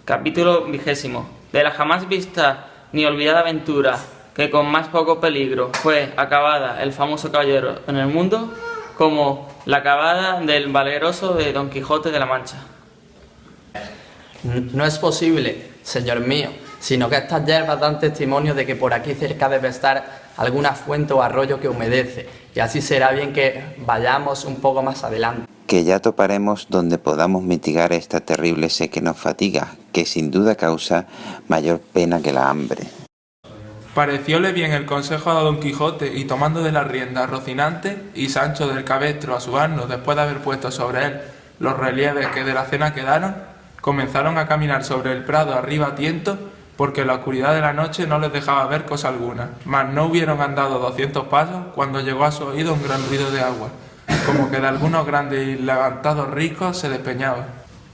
Capítulo 20. De la jamás vista ni olvidada aventura que con más poco peligro fue acabada el famoso caballero en el mundo, como la acabada del valeroso de Don Quijote de la Mancha. No es posible, señor mío, sino que estas hierbas dan testimonio de que por aquí cerca debe estar alguna fuente o arroyo que humedece, y así será bien que vayamos un poco más adelante. Que ya toparemos donde podamos mitigar esta terrible sed que nos fatiga, que sin duda causa mayor pena que la hambre. Parecióle bien el consejo a Don Quijote, y tomando de la rienda a Rocinante y Sancho del cabestro a su asno, después de haber puesto sobre él los relieves que de la cena quedaron, comenzaron a caminar sobre el prado arriba a tiento, porque la oscuridad de la noche no les dejaba ver cosa alguna. Mas no hubieron andado 200 pasos cuando llegó a su oído un gran ruido de agua, como que de algunos grandes y levantados riscos se despeñaba.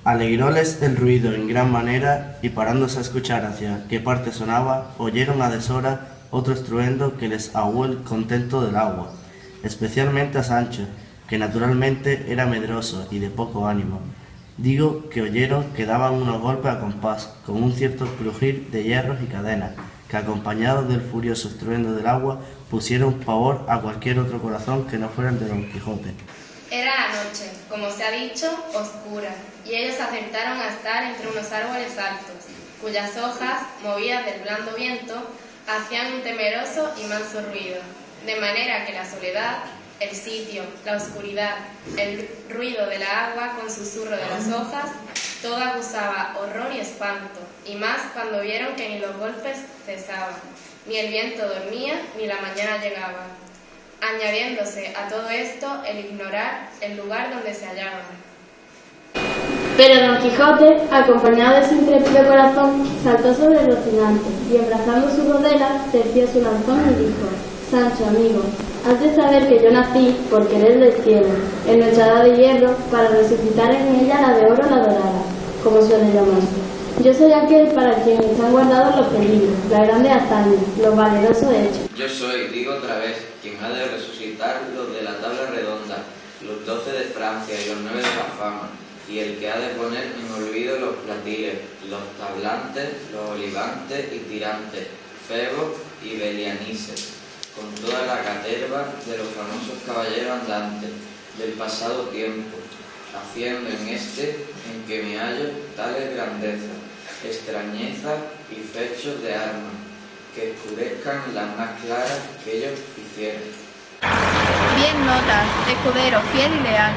Alegróles el ruido en gran manera, y parándose a escuchar hacia qué parte sonaba, oyeron a deshora otro estruendo que les ahuó el contento del agua, especialmente a Sancho, que naturalmente era medroso y de poco ánimo. Digo que oyeron que daban unos golpes a compás, con un cierto crujir de hierros y cadenas, que acompañados del furioso estruendo del agua, pusieron pavor a cualquier otro corazón que no fuera el de Don Quijote. Era la noche, como se ha dicho, oscura, y ellos acertaron a estar entre unos árboles altos, cuyas hojas, movidas del blando viento, hacían un temeroso y manso ruido, de manera que la soledad, el sitio, la oscuridad, el ruido de la agua con susurro de las hojas, todo acusaba horror y espanto, y más cuando vieron que ni los golpes cesaban, ni el viento dormía, ni la mañana llegaba, añadiéndose a todo esto el ignorar el lugar donde se hallaban. Pero Don Quijote, acompañado de su intrépido corazón, saltó sobre Rocinante y, abrazando su rodela, terció su lanzón y dijo: Sancho, amigo, has de saber que yo nací por querer del cielo, en nuestra edad de hierro, para resucitar en ella la de oro la dorada, como suele llamarse. Yo soy aquel para quien están guardados los peligros, la grande hazaña, los valerosos hechos. Yo soy, digo otra vez, quien ha de resucitar los de la tabla redonda, los 12 de Francia y los 9 de la fama, y el que ha de poner en olvido los platiles, los tablantes, los olivantes y tirantes, Febo y Belianises, con toda la caterva de los famosos caballeros andantes del pasado tiempo, haciendo en este en que me hallo tales grandezas, extrañezas y fechos de armas, que escurezcan las más claras que ellos hicieron. Bien notas, escudero fiel y leal,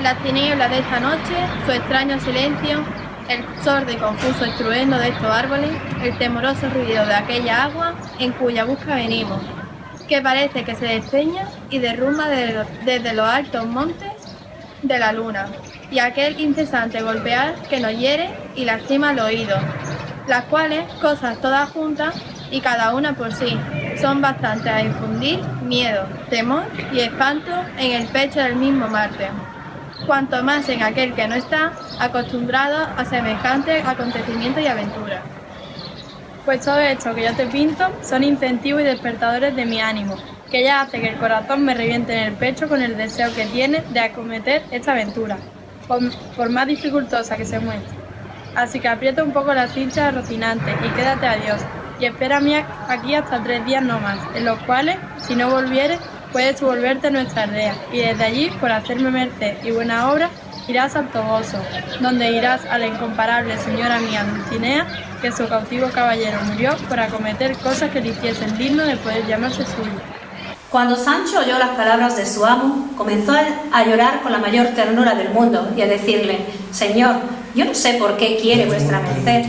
las tinieblas de esta noche, su extraño silencio, el sordo y confuso estruendo de estos árboles, el temoroso ruido de aquella agua en cuya busca venimos, que parece que se despeña y derrumba desde los altos montes de la luna, y aquel incesante golpear que nos hiere y lastima el oído, las cuales, cosas todas juntas y cada una por sí, son bastantes a infundir miedo, temor y espanto en el pecho del mismo Marte, cuanto más en aquel que no está acostumbrado a semejantes acontecimientos y aventuras. Pues todo esto que yo te pinto son incentivos y despertadores de mi ánimo, que ya hace que el corazón me reviente en el pecho con el deseo que tiene de acometer esta aventura, por más dificultosa que se muestre. Así que aprieta un poco la cincha, Rocinante, y quédate a Dios, y espérame aquí hasta 3 días no más, en los cuales, si no volvieres, puedes tú volverte a nuestra aldea, y desde allí, por hacerme merced y buena obra, irás a Toboso, donde irás a la incomparable señora mía Dulcinea, que su cautivo caballero murió por acometer cosas que le hiciesen digno de poder llamarse suyo. Cuando Sancho oyó las palabras de su amo, comenzó a llorar con la mayor ternura del mundo y a decirle: Señor, yo no sé por qué quiere vuestra merced.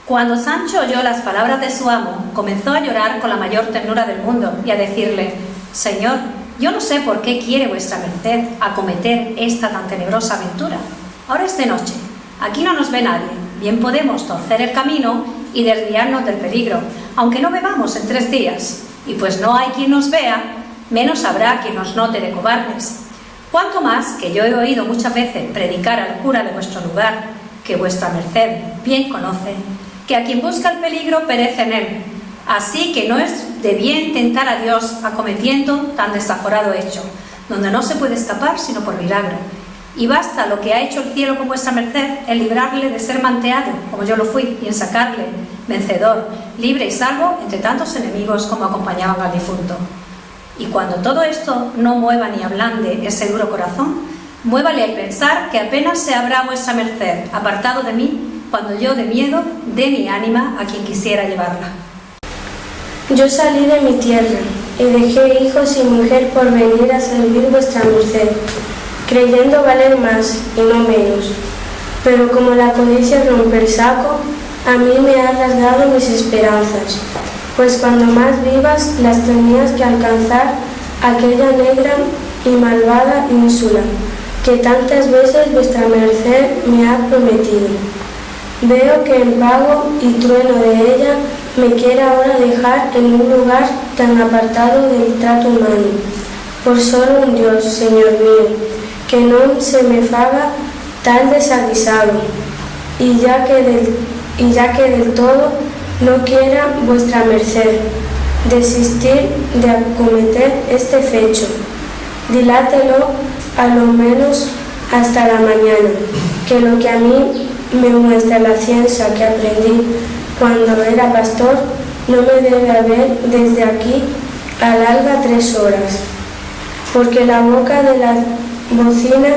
Cuando Sancho oyó las palabras de su amo, comenzó a llorar con la mayor ternura del mundo y a decirle: Señor, yo no sé por qué quiere vuestra merced acometer esta tan tenebrosa aventura. Ahora es de noche, aquí no nos ve nadie, bien podemos torcer el camino y desviarnos del peligro, aunque no bebamos en 3 días, y pues no hay quien nos vea, menos habrá quien nos note de cobardes. Cuanto más que yo he oído muchas veces predicar al cura de vuestro lugar, que vuestra merced bien conoce, que a quien busca el peligro perece en él, así que no es de bien tentar a Dios acometiendo tan desaforado hecho, donde no se puede escapar sino por milagro, Y basta lo que ha hecho el cielo con vuestra merced en librarle de ser manteado, como yo lo fui, y en sacarle vencedor, libre y salvo entre tantos enemigos como acompañaban al difunto. Y cuando todo esto no mueva ni ablande ese duro corazón, muévale el pensar que apenas se habrá vuestra merced apartado de mí, cuando yo de miedo dé mi ánima a quien quisiera llevarla. Yo salí de mi tierra y dejé hijos y mujer por venir a servir vuestra merced, creyendo valer más y no menos. Pero como la codicia rompe el saco, a mí me ha rasgado mis esperanzas, pues cuando más vivas las tenías que alcanzar aquella negra y malvada ínsula que tantas veces vuestra merced me ha prometido. Veo que el vago y trueno de ella me quiere ahora dejar en un lugar tan apartado del trato humano, por solo un Dios, Señor mío, que no se me faga tal desaguisado, y ya que del todo no quiera vuestra merced desistir de acometer este fecho, dilátelo a lo menos hasta la mañana, que lo que a mí me muestra la ciencia que aprendí cuando era pastor no me debe haber desde aquí a larga 3 horas, porque la boca de la bocina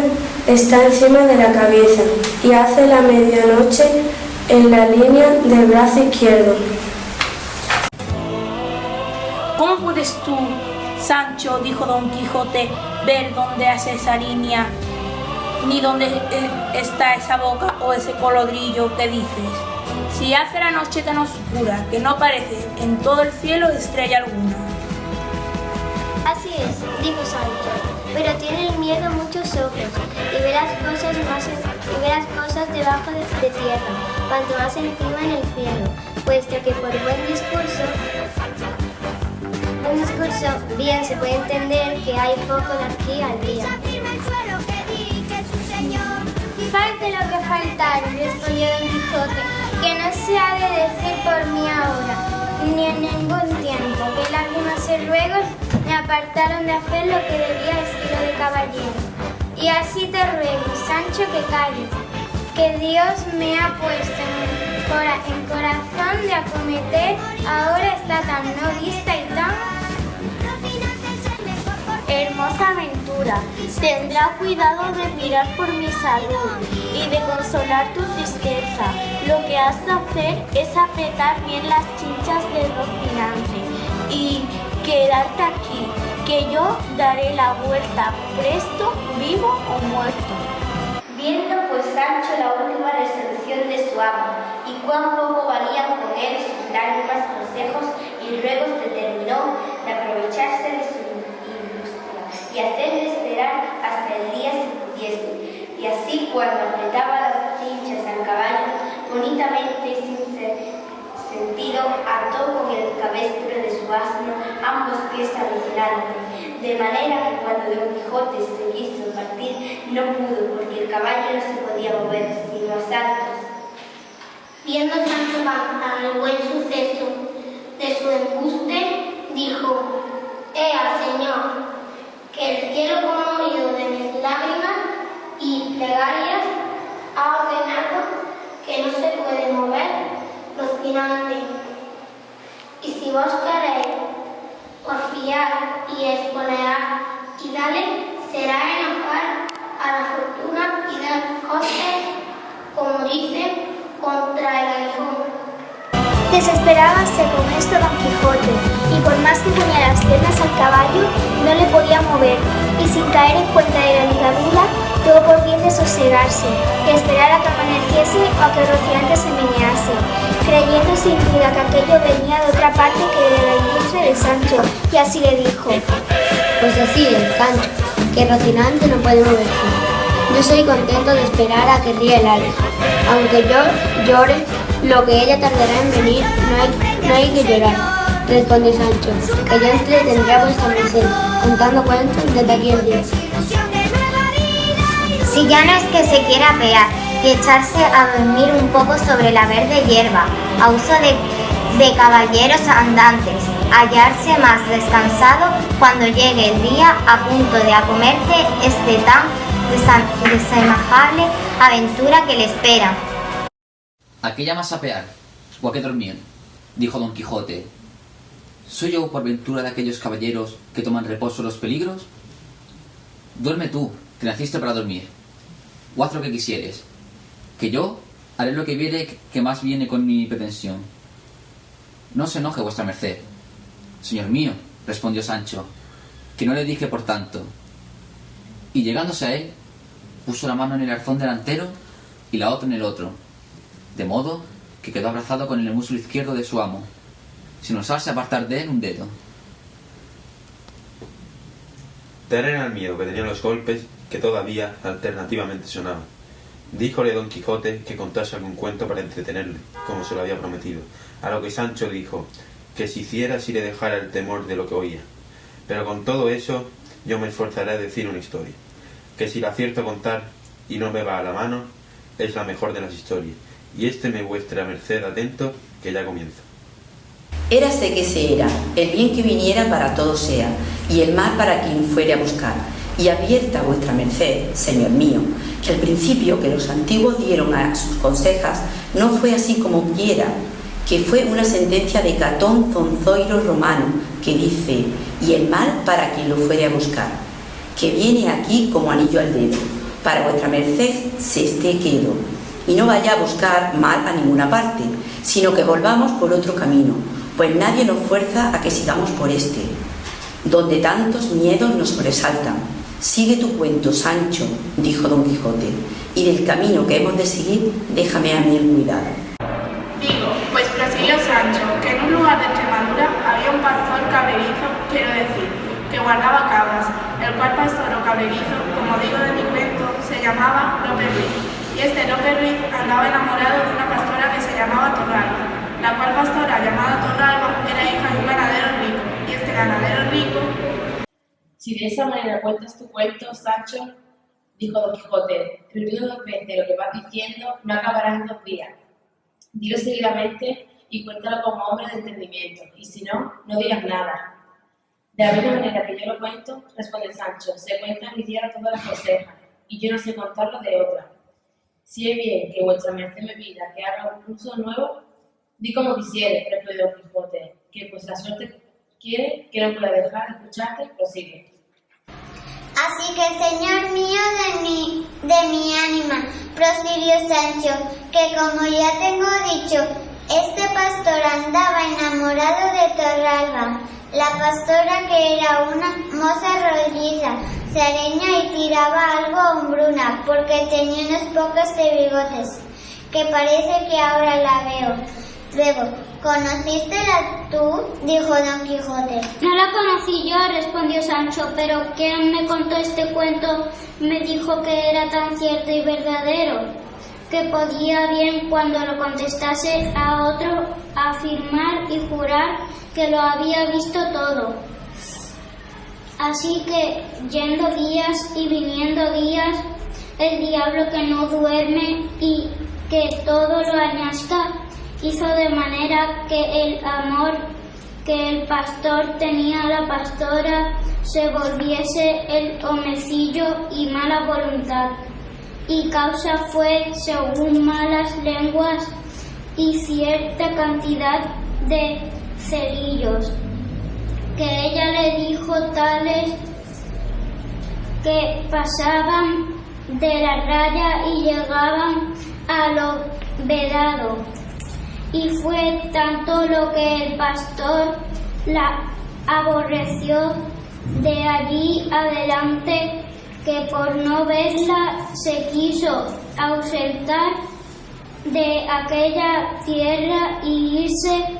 está encima de la cabeza y hace la medianoche en la línea del brazo izquierdo. ¿Cómo puedes tú, Sancho, dijo Don Quijote, ver dónde hace esa línea, ni dónde está esa boca o ese colodrillo que dices? Si hace la noche tan oscura que no parece en todo el cielo estrella alguna. Así es, dijo Sancho, pero tiene el miedo muchos ojos y ve las cosas debajo de tierra, cuanto más encima en el cielo, puesto que por buen discurso bien se puede entender que hay poco de aquí al día. Falte lo que faltare, respondió Don Quijote, que no se ha de decir por mí ahora, ni en ningún tiempo, que lágrimas y ruegos me apartaron de hacer lo que debía estilo de caballero. Y así te ruego, Sancho, que calles, que Dios me ha puesto en corazón de acometer ahora esta tan no vista y tan hermosa aventura. Tendrá cuidado de mirar por mi salud y de consolar tu tristeza. Lo que has de hacer es apretar bien las chinchas del Rocinante y quedarte aquí, que yo daré la vuelta presto, vivo o muerto. Viendo pues Sancho la última resolución de su amo y cuán poco valían con él sus lágrimas, consejos y ruegos, determinó de aprovecharse de su industria y hacerle esperar hasta el día si pudiese. Y así, cuando apretaba las cinchas al caballo, bonitamente y sin sentido, ató con el cabestro de su asno ambos pies a Rocinante, de manera que cuando Don Quijote se quiso partir, no pudo, porque el caballo no se podía mover, sino a saltos. Viendo Sancho Panza el buen suceso de su embuste, dijo: Ea, Señor, que el cielo conmovido de mis lágrimas y plegarias ha ordenado que no se puede mover Rocinante. Y si vos queréis porfiar y espolear y darle, será enojar a la fortuna y dar costes, como dicen, contra el aguijón. Desesperábase con esto Don Quijote, y por más que ponía las piernas al caballo, no le podía mover, y sin caer en cuenta de la ligadura, tuvo por bien de sosegarse, y esperar a que amaneciese o a que Rocinante se menease, creyendo sin duda que aquello venía de otra parte que de la industria de Sancho, y así le dijo: Pues así es, Sancho, que Rocinante no puede moverse. Yo soy contento de esperar a que ríe el alba. Aunque yo llore, lo que ella tardará en venir, no hay que llorar, respondió Sancho, que yo entretendré a vuestra merced, contando cuentos desde aquí el día. Si ya no es que se quiera apear y echarse a dormir un poco sobre la verde hierba, a uso de caballeros andantes, hallarse más descansado cuando llegue el día a punto de acomerse este tan desemajable aventura que le espera. ¿A qué llamas sapear o a qué dormir?, dijo Don Quijote. ¿Soy yo por ventura de aquellos caballeros que toman reposo en los peligros? Duerme tú, que naciste para dormir, o haz lo que quisieres, que yo haré lo que viere que más viene con mi pretensión. No se enoje vuestra merced. Señor mío, respondió Sancho, que no le dije por tanto. Y llegándose a él, puso la mano en el arzón delantero y la otra en el otro, de modo que quedó abrazado con el muslo izquierdo de su amo, sin osarse apartar de él un dedo. Tal era el miedo que tenían los golpes que todavía alternativamente sonaban. Díjole Don Quijote que contase algún cuento para entretenerle, como se lo había prometido, a lo que Sancho dijo que si hiciera si le dejara el temor de lo que oía. Pero con todo eso yo me esforzaré a decir una historia, que si la acierto a contar y no me va a la mano, es la mejor de las historias, y me vuestra merced atento, que ya comienza. Érase que se era, el bien que viniera para todo sea, y el mal para quien fuere a buscar. Y advierta vuestra merced, señor mío, que al principio que los antiguos dieron a sus consejas no fue así como quiera, que fue una sentencia de Catón Zonzoiro romano, que dice, y el mal para quien lo fuere a buscar, que viene aquí como anillo al dedo, para vuestra merced se esté quedo, y no vaya a buscar mal a ninguna parte, sino que volvamos por otro camino, pues nadie nos fuerza a que sigamos por este, donde tantos miedos nos sobresaltan. Sigue tu cuento, Sancho, dijo Don Quijote, y del camino que hemos de seguir, déjame a mí el cuidado. Digo, pues prosiguió Sancho, que en un lugar de Extremadura había un pastor cabrerizo, quiero decir, que guardaba cabras, el cual pastor o cabrerizo, como digo de mi cuento, se llamaba Lope Ruiz, y este Lope Ruiz andaba enamorado de una pastora que se llamaba Torralba, la cual pastora llamada Torralba era hija de un ganadero rico, y este ganadero rico... Si de esa manera cuentas tu cuento, Sancho, dijo Don Quijote, reunido 2 veces lo que vas diciendo, no acabarás en 2 días. Dilo seguidamente y cuéntalo como hombre de entendimiento, y si no, no digas nada. De la misma manera que yo lo cuento, responde Sancho, se cuenta en mi tierra todas las consejas, y yo no sé contarlo de otra. Si es bien que vuestra merced me pida que haga un curso nuevo, di como quisieres, respondió Don Quijote, que pues la suerte quiere que no pueda dejar de escucharte, prosigue. Así que, señor mío de mi ánima, prosiguió Sancho, que como ya tengo dicho, este pastor andaba enamorado de Torralba, la pastora que era una moza rolliza, sereña y tiraba algo hombruna, porque tenía unos pocos de bigotes, que parece que ahora la veo. Luego, ¿conocístela tú?, dijo Don Quijote. No la conocí yo, respondió Sancho, pero quien me contó este cuento me dijo que era tan cierto y verdadero, que podía bien cuando lo contestase a otro afirmar y jurar que lo había visto todo. Así que, yendo días y viniendo días, el diablo que no duerme y que todo lo añasca, hizo de manera que el amor que el pastor tenía a la pastora se volviese el homecillo y mala voluntad, y causa fue, según malas lenguas y cierta cantidad de cerillos, que ella le dijo tales que pasaban de la raya y llegaban a lo vedado. Y fue tanto lo que el pastor la aborreció de allí adelante, que por no verla se quiso ausentar de aquella tierra y irse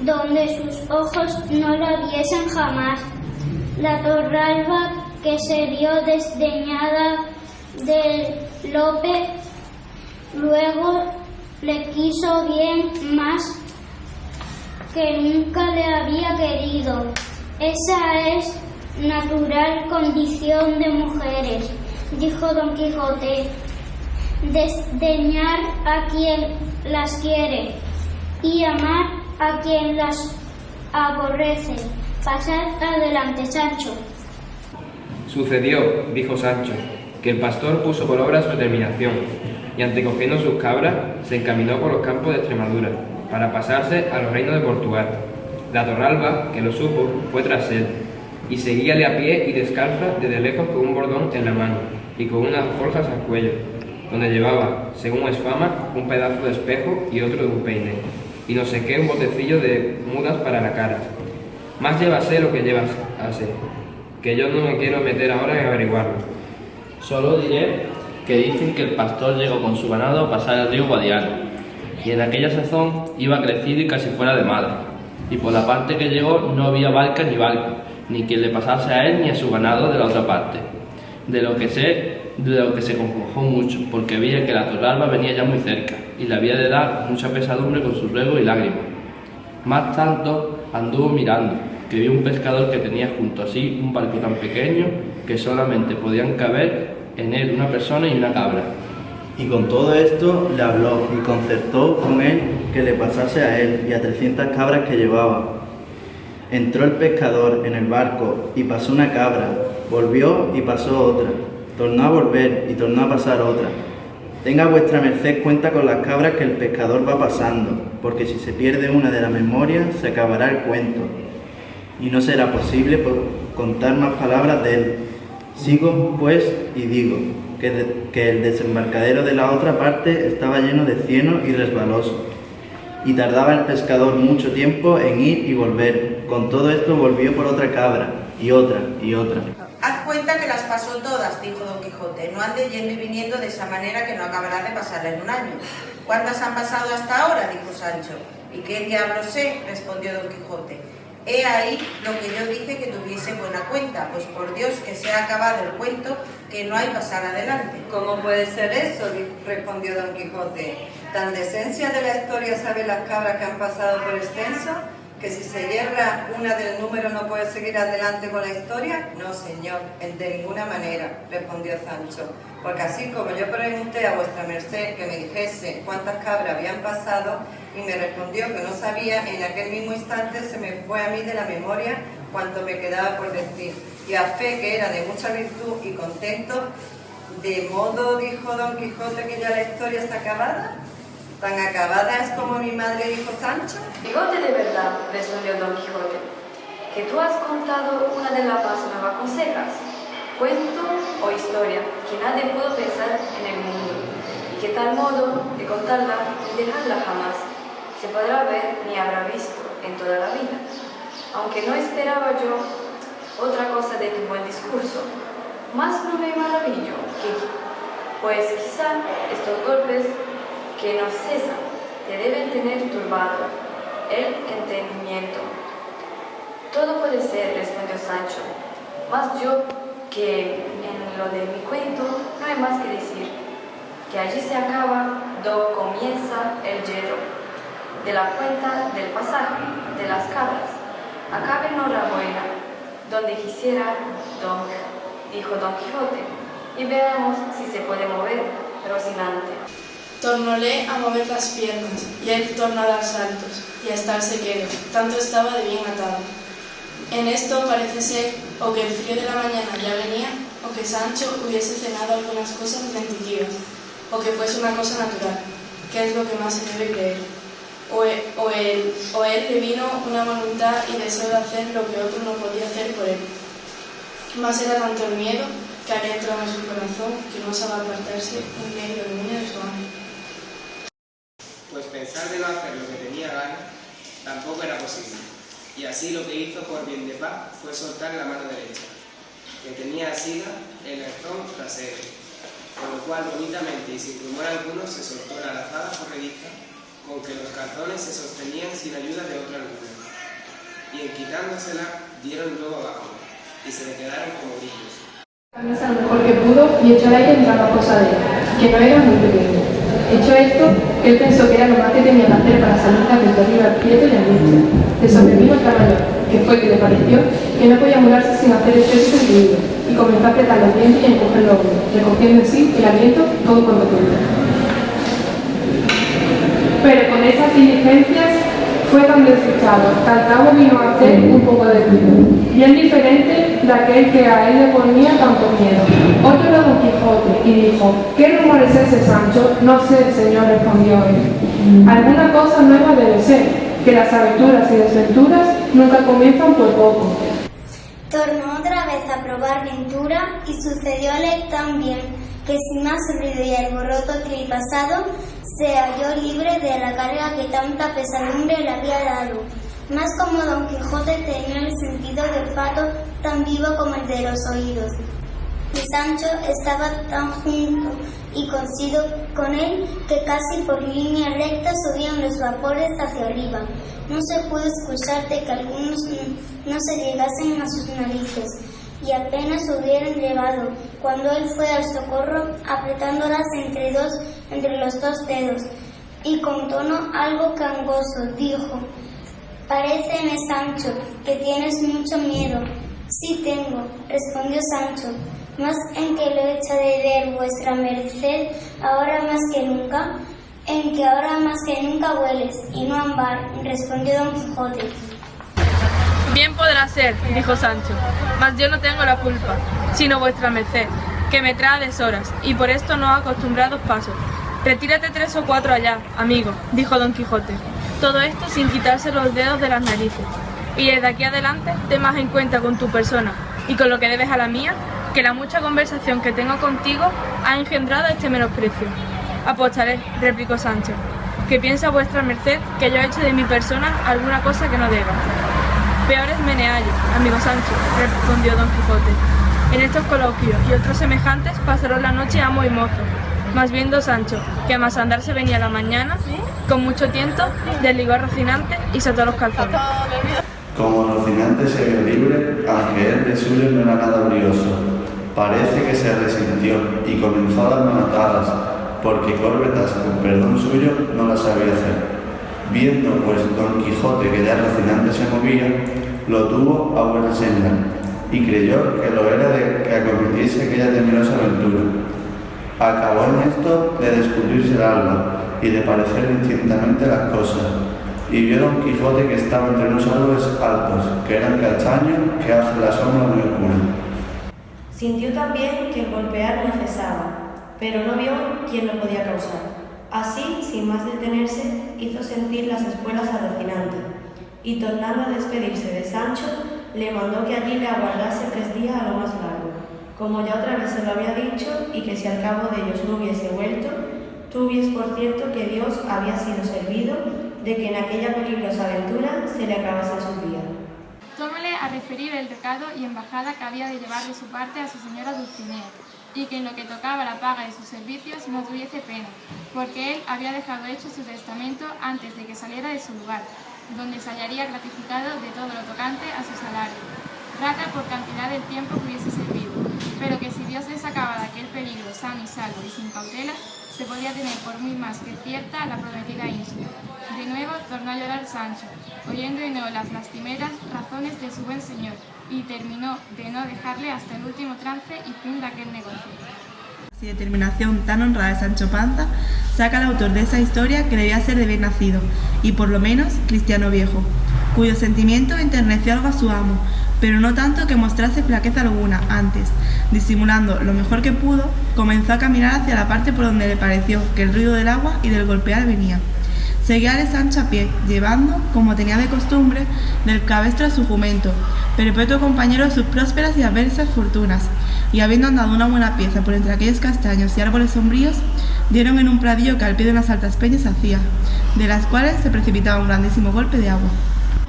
donde sus ojos no la viesen jamás. La Torralba, que se vio desdeñada del Lope, luego le quiso bien más que nunca le había querido. Esa es natural condición de mujeres, dijo Don Quijote, desdeñar a quien las quiere y amar a quien las aborrece. Pasad adelante, Sancho. Sucedió, dijo Sancho, que el pastor puso por obra su determinación, y antecogiendo sus cabras, se encaminó por los campos de Extremadura, para pasarse a los reinos de Portugal. La Torralba, que lo supo, fue tras él, y seguíale a pie y descalza desde lejos con un bordón en la mano, y con unas forjas al cuello, donde llevaba, según es fama, un pedazo de espejo y otro de un peine, y no sé qué, un botecillo de mudas para la cara. Más llévase lo que llevase, que yo no me quiero meter ahora en averiguarlo. Solo diré que dicen que el pastor llegó con su ganado a pasar el río Guadiana, y en aquella sazón iba crecido y casi fuera de madre, y por la parte que llegó no había barca ni barco, ni quien le pasase a él ni a su ganado de la otra parte. De lo que se concojó mucho, porque veía que la Torralba venía ya muy cerca, y le había de dar mucha pesadumbre con sus ruegos y lágrimas. Más tanto anduvo mirando, que vio un pescador que tenía junto a sí un barco tan pequeño que solamente podían caber en él una persona y una cabra. Y con todo esto le habló y concertó con él que le pasase a él y a 300 cabras que llevaba. Entró el pescador en el barco y pasó una cabra, volvió y pasó otra, tornó a volver y tornó a pasar otra. Tenga vuestra merced cuenta con las cabras que el pescador va pasando, porque si se pierde una de la memoria se acabará el cuento, y no será posible contar más palabras de él. Sigo, pues, y digo que el desembarcadero de la otra parte estaba lleno de cieno y resbaloso, y tardaba el pescador mucho tiempo en ir y volver. Con todo esto volvió por otra cabra, y otra, y otra. Haz cuenta que las pasó todas, dijo Don Quijote, no ande yendo y viniendo de esa manera que no acabará de pasarla en un año. ¿Cuántas han pasado hasta ahora?, dijo Sancho. ¿Y qué diablo sé?, respondió Don Quijote. He ahí lo que yo dije que tuviese buena cuenta, pues por Dios que se ha acabado el cuento, que no hay pasar adelante. ¿Cómo puede ser eso?, respondió Don Quijote. ¿Tan de esencia de la historia saben las cabras que han pasado por extenso, que si se yerra una del número no puede seguir adelante con la historia? No, señor, de ninguna manera, respondió Sancho, porque así como yo pregunté a vuestra merced que me dijese cuántas cabras habían pasado, y me respondió que no sabía, en aquel mismo instante se me fue a mí de la memoria cuanto me quedaba por decir, y a fe que era de mucha virtud y contento, de modo, dijo Don Quijote, que ya la historia está acabada. ¿Tan acabada es como mi madre, dijo Sancho? Digote de verdad, respondió Don Quijote, que tú has contado una de las más nuevas consejas, cuento o historia, que nadie pudo pensar en el mundo, y que tal modo de contarla y dejarla jamás se podrá ver ni habrá visto en toda la vida. Aunque no esperaba yo otra cosa de tu buen discurso, más no me maravillo que, pues quizá estos golpes que no cesan te deben tener turbado el entendimiento. Todo puede ser, respondió Sancho, mas yo que en lo de mi cuento no hay más que decir, que allí se acaba do comienza el yerro, de la cuenta del pasaje de las cabras. Acabe enhorabuena, donde quisiera, dijo Don Quijote, y veamos si se puede mover Rocinante. Tornóle a mover las piernas, y él tornó a dar saltos, y a estarse quedo, tanto estaba de bien atado. En esto parece ser o que el frío de la mañana ya venía, o que Sancho hubiese cenado algunas cosas nutritivas, o que fuese una cosa natural, que es lo que más se debe creer. O él le vino una voluntad y deseo de hacer lo que otro no podía hacer por él. Mas era tanto el miedo que había entrado en su corazón que no osaba apartarse un día y dormía de su amo. Pues pensar de no hacer lo que tenía gana tampoco era posible, y así lo que hizo por bien de paz fue soltar la mano derecha, que tenía asida el arzón trasero, con lo cual bonitamente y sin rumor alguno se soltó la lazada corrediza con que los calzones se sostenían sin ayuda de otra alguna, y en quitándosela dieron luego abajo, y se le quedaron como brillos. Camisa lo mejor que pudo y echó al aire entrando cosa de él, que no era muy pequeño. Hecho esto, él pensó que era lo más que tenía que hacer para salir de arriba al quieto y al listo. Le sobrevino otra mayor, que fue que le pareció que no podía mudarse sin hacer esfuerzo individuo, y comenzó a apretar los dientes y a encoger los hombros, recogiendo en sí el aliento todo cuanto podía. Pero con esas diligencias fue tan desdichado que al cabo vino a hacer un poco de ruido, bien diferente de aquel que a él le ponía tanto miedo. Otro era Don Quijote y dijo: ¿qué rumor es ese, Sancho? No sé, señor, respondió él. Alguna cosa nueva debe ser, que las aventuras y desventuras nunca comienzan por poco. Tornó otra vez a probar ventura y sucedióle tan bien que sin más ruido y alboroto que el pasado, se halló libre de la carga que tanta pesadumbre le había dado. Más como Don Quijote tenía el sentido de olfato tan vivo como el de los oídos, y Sancho estaba tan junto y cosido con él que casi por línea recta subían los vapores hacia arriba. No se pudo escuchar de que algunos no se llegasen a sus narices, y apenas hubieran llegado, cuando él fue al socorro, apretándolas entre los dos dedos, y con tono algo gangoso dijo: «Paréceme, Sancho, que tienes mucho miedo». «Sí tengo», respondió Sancho, «más en que lo echa de ver vuestra merced ahora más que nunca». «En que ahora más que nunca hueles, y no ámbar», respondió Don Quijote. Bien podrá ser, dijo Sancho, mas yo no tengo la culpa, sino vuestra merced, que me trae a deshoras, y por esto no ha acostumbrados pasos. Retírate 3 o 4 allá, amigo, dijo Don Quijote, todo esto sin quitarse los dedos de las narices. Y desde aquí adelante ten más en cuenta con tu persona, y con lo que debes a la mía, que la mucha conversación que tengo contigo ha engendrado este menosprecio. Apostaré, replicó Sancho, que piensa vuestra merced que yo he hecho de mi persona alguna cosa que no deba. Peor es meneallo, amigo Sancho, respondió Don Quijote. En estos coloquios y otros semejantes pasaron la noche amo y mozo, mas viendo Sancho que a más andar se venía la mañana, con mucho tiento desligó a Rocinante y saltó los calzones. Como Rocinante se vio libre, aunque él de suyo no era nada brioso, parece que se resintió y comenzó a dar manotadas, porque corbetas con perdón suyo no las sabía hacer. Viendo pues Don Quijote que ya Rocinante se movía, lo tuvo a buena señal, y creyó que lo era de que acometiese aquella temerosa aventura. Acabó en esto de descubrirse el alma y de parecer distintamente las cosas, y vio Don Quijote que estaba entre unos árboles altos, que eran castaños que hacen la sombra muy oscura. Sintió también que el golpear no cesaba, pero no vio quién lo podía causar. Así, sin más detenerse, hizo sentir las espuelas a Rocinante, y tornando a despedirse de Sancho, le mandó que allí le aguardase 3 días a lo más largo, como ya otra vez se lo había dicho, y que si al cabo de ellos no hubiese vuelto, tuvies por cierto que Dios había sido servido de que en aquella peligrosa aventura se le acabasen sus días. Tómale a referir el recado y embajada que había de llevar de su parte a su señora Dulcinea, y que en lo que tocaba la paga de sus servicios no tuviese pena, porque él había dejado hecho su testamento antes de que saliera de su lugar, donde se hallaría gratificado de todo lo tocante a su salario, rata por cantidad del tiempo que hubiese servido, pero que si Dios le sacaba de aquel peligro sano y salvo y sin cautela, se podía tener por muy más que cierta la prometida ínsula. De nuevo tornó a llorar Sancho, oyendo de nuevo las lastimeras razones de su buen señor, y terminó de no dejarle hasta el último trance y fin de aquel negocio. Y determinación tan honrada de Sancho Panza saca el autor de esa historia que debía ser de bien nacido, y por lo menos cristiano viejo, cuyo sentimiento enterneció algo a su amo, pero no tanto que mostrase flaqueza alguna. Antes, disimulando lo mejor que pudo, comenzó a caminar hacia la parte por donde le pareció que el ruido del agua y del golpear venía. Seguíale Sancho a pie, llevando, como tenía de costumbre, del cabestro a su jumento, perpetuo compañero de sus prósperas y adversas fortunas, y habiendo andado una buena pieza por entre aquellos castaños y árboles sombríos, dieron en un pradillo que al pie de unas altas peñas hacía, de las cuales se precipitaba un grandísimo golpe de agua.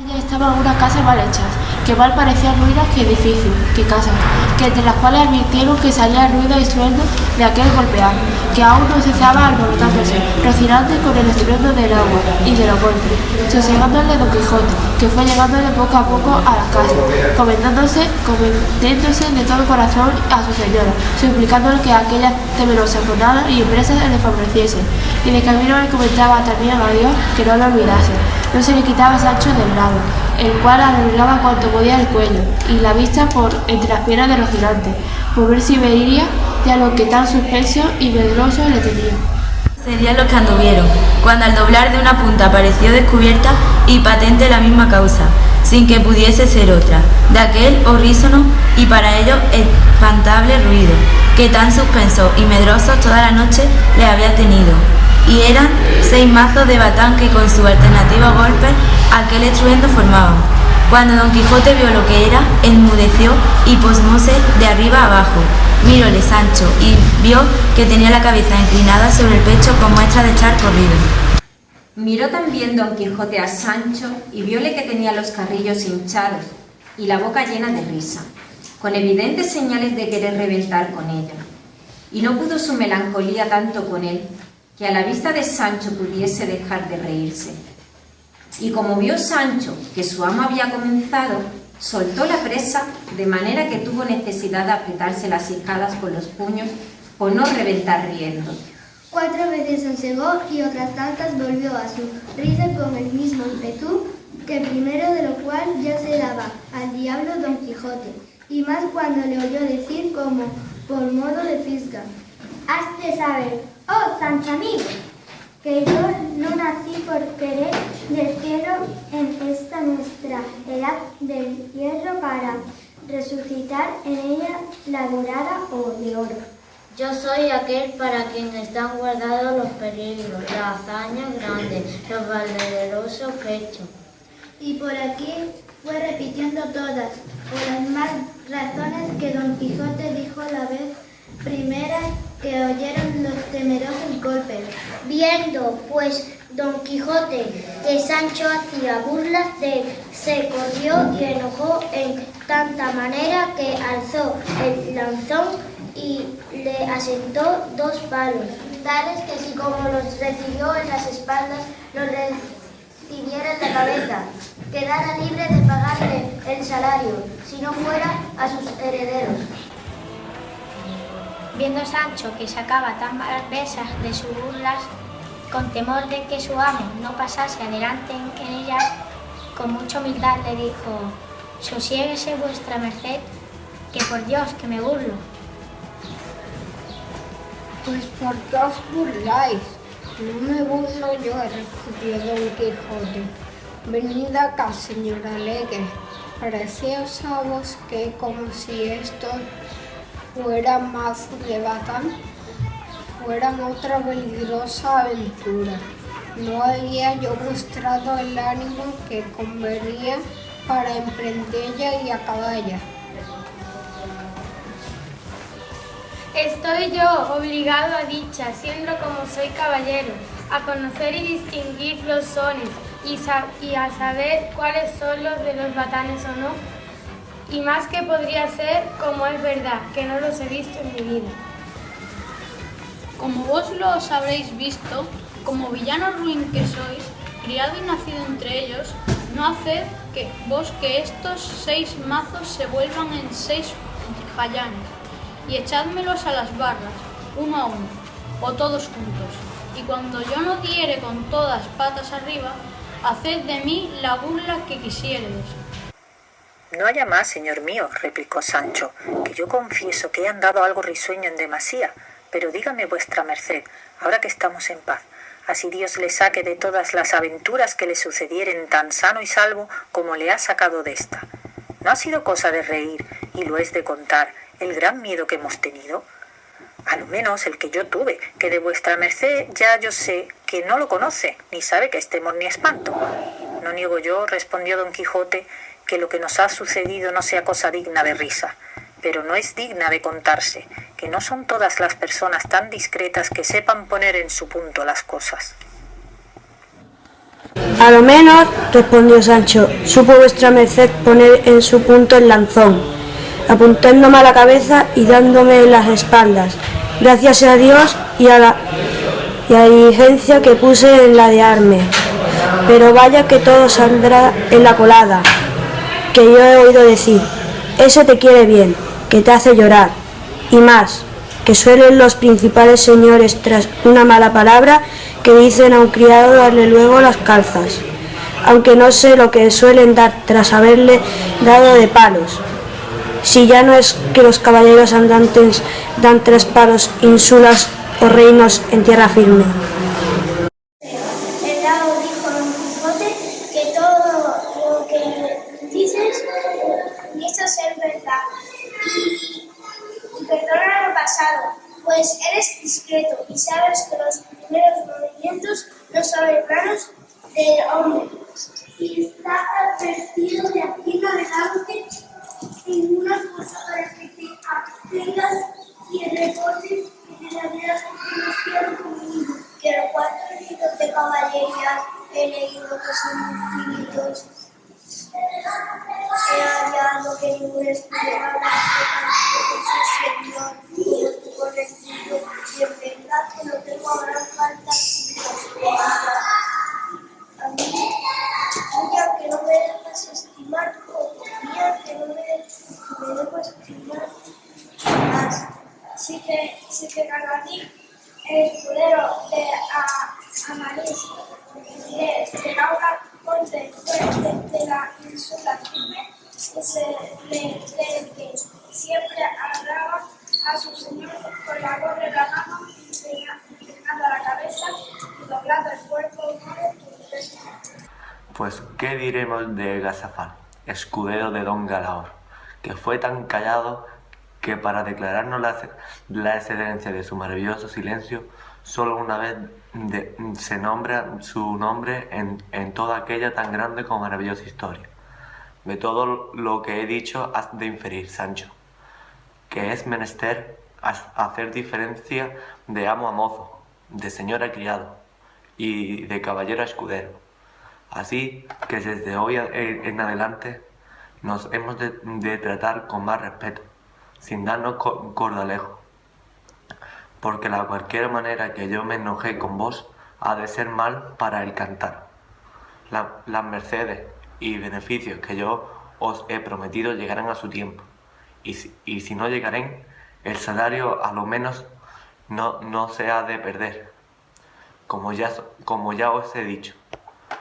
Ella estaba en una casa mal hechas, que mal parecían ruinas que edificios, que casas, que entre las cuales advirtieron que salía el ruido y estruendo de aquel golpear, que aún no cesaba alborotándose, Rocinante con el estruendo del agua y de los golpes, sosegándole Don Quijote, que fue llegándole poco a poco a la casa, comentándose de todo corazón a su señora, suplicándole que aquella temerosa jornada y empresa le favoreciese, y de camino le comentaba también a Dios que no lo olvidase. No se le quitaba Sancho del lado, el cual arreglaba cuanto podía el cuello, y la vista por entre las piernas de Rocinante, por ver si vería de a lo que tan suspenso y medroso le tenía. Serían los que anduvieron, cuando al doblar de una punta apareció descubierta y patente la misma causa, sin que pudiese ser otra, de aquel horrísono y para ellos espantable ruido, que tan suspenso y medrosos toda la noche le había tenido. Y eran 6 mazos de batán que con sus alternativos golpes aquel estruendo formaban. Cuando Don Quijote vio lo que era, enmudeció y posmóse de arriba abajo. Miróle Sancho y vio que tenía la cabeza inclinada sobre el pecho con muestra de estar corrido. Miró también Don Quijote a Sancho y viole que tenía los carrillos hinchados y la boca llena de risa, con evidentes señales de querer reventar con ella. Y no pudo su melancolía tanto con él, que a la vista de Sancho pudiese dejar de reírse. Y como vio Sancho que su amo había comenzado, soltó la presa de manera que tuvo necesidad de apretarse las hijadas con los puños por no reventar riendo. 4 veces ensegó y otras tantas volvió a su risa con el mismo ímpetu que primero, de lo cual ya se daba al diablo Don Quijote, y más cuando le oyó decir como por modo de fisga: has de saber, oh Sancho amigo, que yo no nací por querer del cielo en esta nuestra edad del hierro para resucitar en ella la dorada o de oro. Yo soy aquel para quien están guardados los peligros, las hazañas grandes, los valerosos hechos. Y por aquí fue repitiendo todas o las más razones que Don Quijote dijo la vez primera que oyeron los temerosos golpes. Viendo, pues, Don Quijote que Sancho hacía burlas de él, se corrió y enojó en tanta manera que alzó el lanzón y le asentó 2 palos, tales que si como los recibió en las espaldas, los recibiera en la cabeza, quedara libre de pagarle el salario, si no fuera a sus herederos. Viendo Sancho que sacaba tan malas presas de sus burlas, con temor de que su amo no pasase adelante en ellas, con mucha humildad le dijo: sosiéguese vuestra merced, que por Dios que me burlo. Pues ¿por qué os burláis? No me burlo yo, respondió Don Quijote. Venid acá, señor alegre. Pareceos a vos que como si estos fueran mazos de batán, fueran otra peligrosa aventura. No había yo mostrado el ánimo que convenía para emprendella y acaballa. Estoy yo obligado a dicha, siendo como soy caballero, a conocer y distinguir los sones y a saber cuáles son los de los batanes o no, y más que podría ser, como es verdad, que no los he visto en mi vida. Como vos los habréis visto, como villano ruin que sois, criado y nacido entre ellos, no haced que vos que estos 6 mazos se vuelvan en 6 jayanes, y echádmelos a las barras, uno a uno, o todos juntos, y cuando yo no diere con todas patas arriba, haced de mí la burla que quisiéredes. No haya más, señor mío, replicó Sancho, que yo confieso que he andado algo risueño en demasía, pero dígame vuestra merced, ahora que estamos en paz, así Dios le saque de todas las aventuras que le sucedieren tan sano y salvo como le ha sacado de esta. ¿No ha sido cosa de reír, y lo es de contar, el gran miedo que hemos tenido? A lo menos el que yo tuve, que de vuestra merced ya yo sé que no lo conoce, ni sabe que es temor ni espanto. No niego yo, respondió Don Quijote, que lo que nos ha sucedido no sea cosa digna de risa, pero no es digna de contarse, que no son todas las personas tan discretas que sepan poner en su punto las cosas. A lo menos, respondió Sancho, supo vuestra merced poner en su punto el lanzón, apuntándome a la cabeza y dándome en las espaldas, gracias a Dios y a la diligencia que puse en ladearme. Pero vaya que todo saldrá en la colada, que yo he oído decir, ese te quiere bien, que te hace llorar, y más, que suelen los principales señores tras una mala palabra que dicen a un criado darle luego las calzas, aunque no sé lo que suelen dar tras haberle dado de palos. Si ya no es que los caballeros andantes dan 3 palos, ínsulas o reinos en tierra firme. pasado? Pues eres discreto y sabes que los primeros movimientos no son planos del hombre. Y está advertido de aquí en adelante ninguna cosa para que te abstengas y recuerdes que te habías conocido conmigo, que los 4 libros de caballería he leído que son infinitos. He hallado que ningún escudero habla con su señor, y estoy convencido y en verdad que no tengo gran falta de a mí, que no me dejas estimar, mía, que no me dejo estimar más. Sí que Galadín, el escudero de Amalís, de Laura Conte, de la insula firme, que que siempre alaba a su señor con la gorra en la mano, inclinando la cabeza y doblando el cuerpo humano. Pues, ¿qué diremos de Gazafán, escudero de Don Galaor, que fue tan callado que para declararnos la excelencia de su maravilloso silencio, solo una vez se nombra su nombre en toda aquella tan grande como maravillosa historia? De todo lo que he dicho has de inferir, Sancho, que es menester hacer diferencia de amo a mozo, de señor a criado y de caballero a escudero. Así que desde hoy en adelante nos hemos de tratar con más respeto, sin darnos cordalejo, porque la cualquier manera que yo me enojé con vos ha de ser mal para el cantar. Las mercedes y beneficios que yo os he prometido llegarán a su tiempo, y si no llegaren, el salario a lo menos no se ha de perder, como ya os he dicho.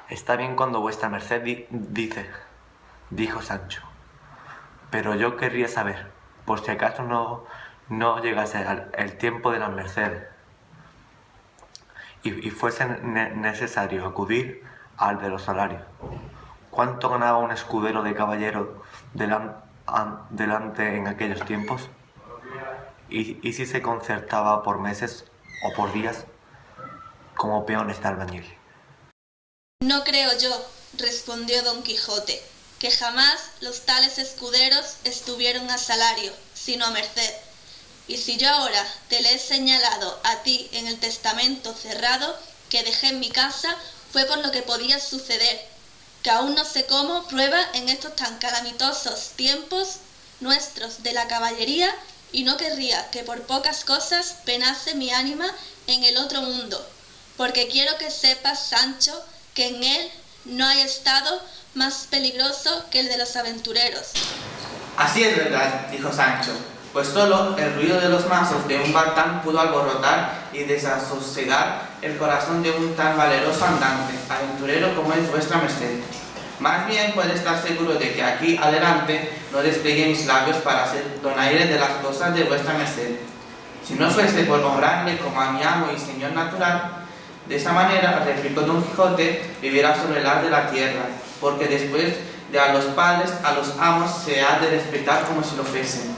Está bien cuando vuestra merced dijo Sancho, pero yo querría saber, por si acaso no llegase el tiempo de las mercedes y fuese necesario acudir al de los salarios, ¿cuánto ganaba un escudero de caballero delante en aquellos tiempos? ¿Y si se concertaba por meses o por días como peones de albañil? No creo yo, respondió Don Quijote, que jamás los tales escuderos estuvieron a salario, sino a merced. Y si yo ahora te le he señalado a ti en el testamento cerrado que dejé en mi casa, fue por lo que podía suceder, que aún no sé cómo prueba en estos tan calamitosos tiempos nuestros de la caballería, y no querría que por pocas cosas penase mi ánima en el otro mundo, porque quiero que sepas, Sancho, que en él no hay estado más peligroso que el de los aventureros. Así es verdad, dijo Sancho, pues solo el ruido de los mazos de un batán pudo alborotar y desasosegar el corazón de un tan valeroso andante, aventurero como es vuestra merced. Más bien puede estar seguro de que aquí adelante no despliegue mis labios para ser donaire de las cosas de vuestra merced, si no fuese por honrarle como a mi amo y señor natural. De esa manera, replicó Don Quijote, vivirá sobre el haz de la tierra, porque después de a los padres, a los amos se ha de respetar como si lo fuesen.